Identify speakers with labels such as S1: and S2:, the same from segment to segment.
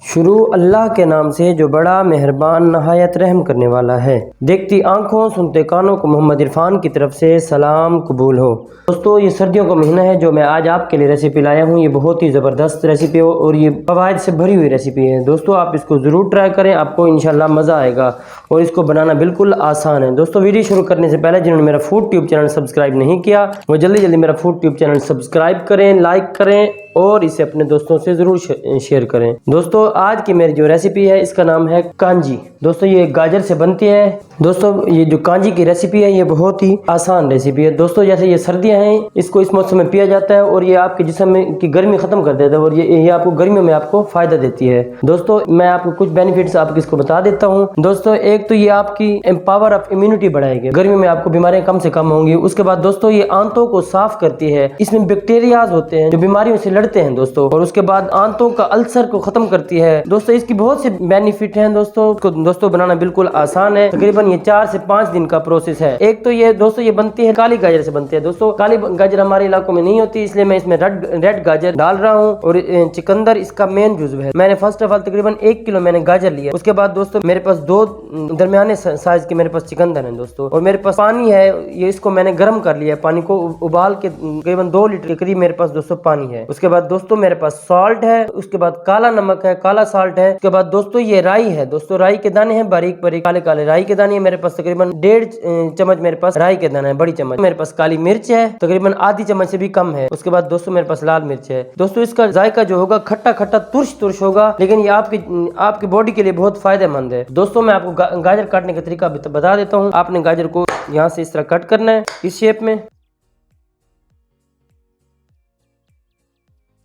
S1: शुरू अल्लाह के नाम से जो बड़ा मेहरबान नहायत रहम करने वाला है। देखती आंखों सुनते कानों को मोहम्मद इरफान की तरफ से सलाम कबूल हो। दोस्तों ये सर्दियों का महीना है जो मैं आज आपके लिए रेसिपी लाया हूँ। ये बहुत ही ज़बरदस्त रेसिपी हो और ये फवाइद से भरी हुई रेसिपी है। दोस्तों आप इसको ज़रूर ट्राई करें, आपको इंशाल्लाह मज़ा आएगा और इसको बनाना बिल्कुल आसान है। दोस्तों वीडियो शुरू करने से पहले जिन्होंने मेरा फूड ट्यूब चैनल सब्सक्राइब नहीं किया वो जल्दी जल्दी मेरा फूड ट्यूब चैनल सब्सक्राइब करें, लाइक करें और इसे अपने दोस्तों से ज़रूर शेयर करें। दोस्तों आज की मेरी जो रेसिपी है इसका नाम है कांजी। दोस्तों ये गाजर से बनती है। दोस्तों ये जो कांजी की रेसिपी है ये बहुत ही आसान रेसिपी है। दोस्तों जैसे ये सर्दियां हैं इसको इस मौसम में पिया जाता है और ये आपके जिस्म में की गर्मी खत्म कर देता है और ये आपको गर्मियों में आपको फायदा देती है। दोस्तों मैं आपको कुछ बेनिफिट्स आपको इसको बता देता हूँ। दोस्तों एक तो ये आपकी पावर ऑफ इम्यूनिटी बढ़ाएगी, गर्मियों में आपको बीमारियां कम से कम होंगी। उसके बाद दोस्तों ये आंतों को साफ करती है, इसमें बैक्टीरियाज होते हैं जो बीमारियों से लड़ते हैं दोस्तों। और उसके बाद आंतों का अल्सर को खत्म करती है। दोस्तों इसकी बहुत से बेनिफिट हैं दोस्तों बनाना बिल्कुल आसान है। तकरीबन ये 4 से 5 दिन का प्रोसेस है। एक तो ये दोस्तों ये बनती है काली गाजर से बनती है। दोस्तों काली गाजर हमारे इलाकों में नहीं होती इसलिए मैं इसमें रेड गाजर डाल रहा हूँ और चुकंदर इसका मेन जुज़्व है। मैंने फर्स्ट ऑफ ऑल तकरीबन 1 किलो मैंने गाजर लिया। उसके बाद दोस्तों मेरे पास 2 दरमियाने साइज के मेरे पास चुकंदर है दोस्तों। और मेरे पास पानी है, ये इसको मैंने गर्म कर लिया है। पानी को उबाल के तकरीबन 2 लीटर के करीब मेरे पास दोस्तों पानी है। उसके बाद दोस्तों मेरे पास सॉल्ट है, उसके बाद काला नमक है, काला सॉल्ट है। उसके बाद दोस्तों ये राई है। दोस्तों राई के दाने हैं बारीक बारीक काले काले राई के दाने। मेरे पास तकरीबन 1.5 चम्मच मेरे पास राई के दाना है, बड़ी चम्मच। मेरे पास काली मिर्च है, तकरीबन आधी चम्मच से भी कम है। उसके बाद दोस्तों मेरे पास लाल मिर्च है। दोस्तों इसका जायका जो होगा खट्टा खट्टा तुर्श तुर्श होगा, लेकिन ये आपकी बॉडी के लिए बहुत फायदेमंद है। दोस्तों मैं आपको गाजर काटने का तरीका बता देता हूँ। आपने गाजर को यहाँ से इस तरह कट करना है, इस शेप में।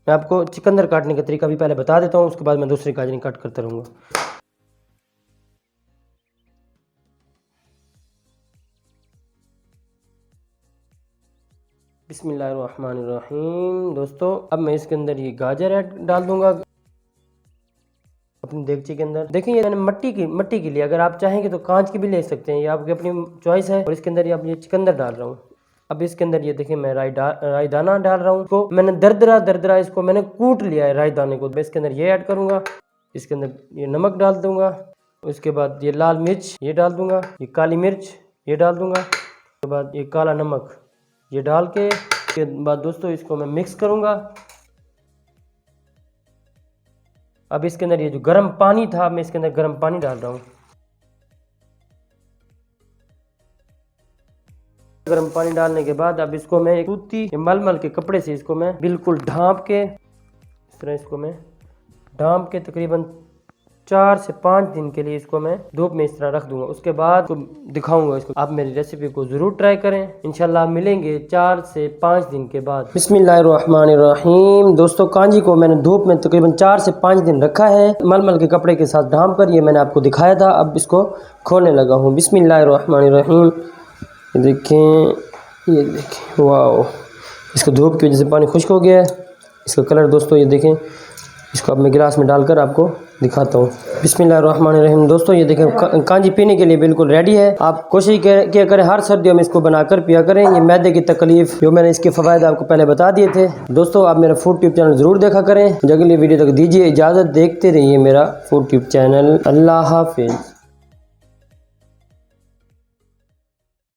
S1: मैं आपको चुकंदर काटने का तरीका भी पहले बता देता हूँ, उसके बाद मैं दूसरी गाजरें कट करता रहूँगा। बिस्मिल्लाहिर्रहमानिर्रहीम। दोस्तों अब मैं इसके अंदर ये गाजर डाल दूंगा अपनी देगची के अंदर। देखिए ये मैंने मट्टी की ली, अगर आप चाहेंगे तो कांच की भी ले सकते हैं, ये आपकी अपनी चॉइस है। और इसके अंदर ये चुकंदर डाल रहा हूँ। अब इसके अंदर ये देखिए मैं राई दाना डाल रहा हूँ। इसको मैंने दरदरा इसको मैंने कूट लिया है राई दाने को। मैं इसके अंदर ये ऐड करूंगा। इसके अंदर ये नमक डाल दूंगा। उसके बाद ये लाल मिर्च ये डाल दूंगा, ये काली मिर्च ये डाल दूंगा। उसके बाद ये काला नमक ये डाल के उसके बाद दोस्तों इसको मैं मिक्स करूंगा। अब इसके अंदर ये जो गर्म पानी था मैं इसके अंदर गर्म पानी डाल रहा हूँ। गर्म पानी डालने के बाद अब इसको मैं एक सूती मलमल के कपड़े से इसको मैं बिल्कुल ढांप के इस तरह इसको मैं ढांप के तकरीबन 4 से 5 दिन के लिए इसको मैं धूप में इस तरह रख दूंगा। उसके बाद तो दिखाऊंगा इसको। आप मेरी रेसिपी को जरूर ट्राई करें, इंशाल्लाह मिलेंगे 4 से 5 दिन के बाद। बिस्मिल्लाहिर्रहमानिर्रहीम। दोस्तों कांजी को मैंने धूप में तकरीबन 4 से 5 दिन रखा है मलमल के कपड़े के साथ ढांप कर। ये मैंने आपको दिखाया था। अब इसको खोलने लगा हूँ। बिस्मिल्लाहिर्रहमानिर्रहीम। ये देखें वाह, इसको धूप की वजह से पानी खुश्क हो गया है। इसका कलर दोस्तों ये देखें। इसको अब मैं गिलास में डालकर आपको दिखाता हूँ। बिस्मिल्लाहिर्रहमानिर्रहीम। दोस्तों ये देखें कांजी पीने के लिए बिल्कुल रेडी है। आप कोशिश किया करें हर सर्दियों में इसको बनाकर पिया करें। ये मैदे की तकलीफ जो मैंने इसके फ़वाइद आपको पहले बता दिए थे। दोस्तों आप मेरा फूड ट्यूब चैनल ज़रूर देखा करें। अगली वीडियो तक दीजिए इजाज़त, देखते रहिए मेरा फूड ट्यूब चैनल। अल्लाह हाफिज़।